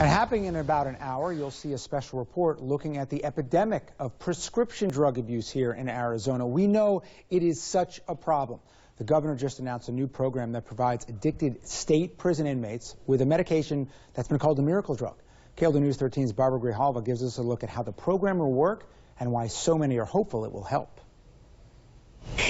And happening in about an hour, you'll see a special report looking at the epidemic of prescription drug abuse here in Arizona. We know it is such a problem. The governor just announced a new program that provides addicted state prison inmates with a medication that's been called a miracle drug. KLD News 13's Barbara Grijalva gives us a look at how the program will work and why so many are hopeful it will help.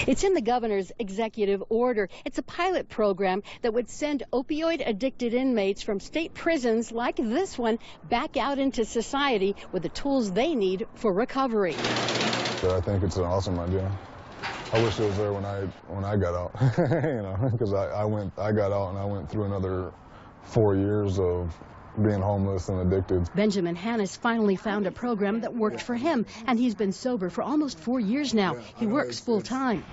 It's in the governor's executive order. It's a pilot program that would send opioid-addicted inmates from state prisons like this one back out into society with the tools they need for recovery. I think it's an awesome idea. I wish it was there when I got out, because I got out and I went through another 4 years of being homeless and addicted. Benjamin Hannes finally found a program that worked for him, and he's been sober for almost 4 years now. He works full-time.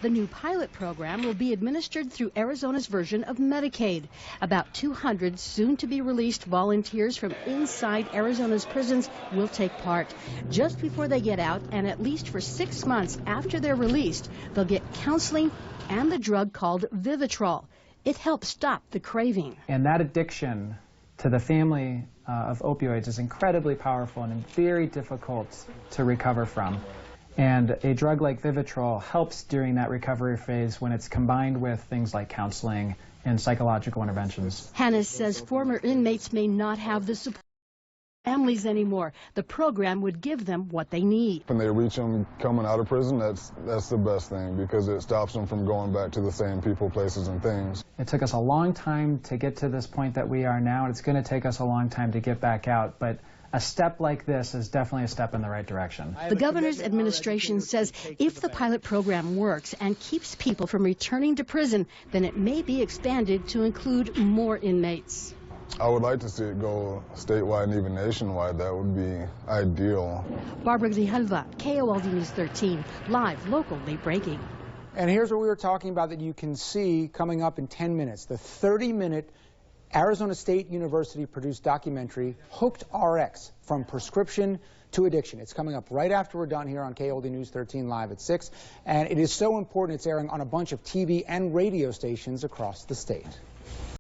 The new pilot program will be administered through Arizona's version of Medicaid. About 200 soon-to-be-released volunteers from inside Arizona's prisons will take part. Just before they get out, and at least for 6 months after they're released, they'll get counseling and the drug called Vivitrol. It helps stop the craving. And that addiction to the family of opioids is incredibly powerful and very difficult to recover from. And a drug like Vivitrol helps during that recovery phase when it's combined with things like counseling and psychological interventions. Hannes says former inmates may not have the support families anymore. The program would give them what they need. When they reach them coming out of prison, that's the best thing, because it stops them from going back to the same people, places, and things. It took us a long time to get to this point that we are now, and it's going to take us a long time to get back out. But a step like this is definitely a step in the right direction. The governor's administration says if the pilot program works and keeps people from returning to prison, then it may be expanded to include more inmates. I would like to see it go statewide and even nationwide. That would be ideal. Barbara Grijalva, KLD News 13, live, local, late breaking. And here's what we were talking about that you can see coming up in 10 minutes, the 30-minute Arizona State University produced documentary, Hooked RX, From Prescription to Addiction. It's coming up right after we're done here on KLD News 13 live at 6. And it is so important it's airing on a bunch of TV and radio stations across the state.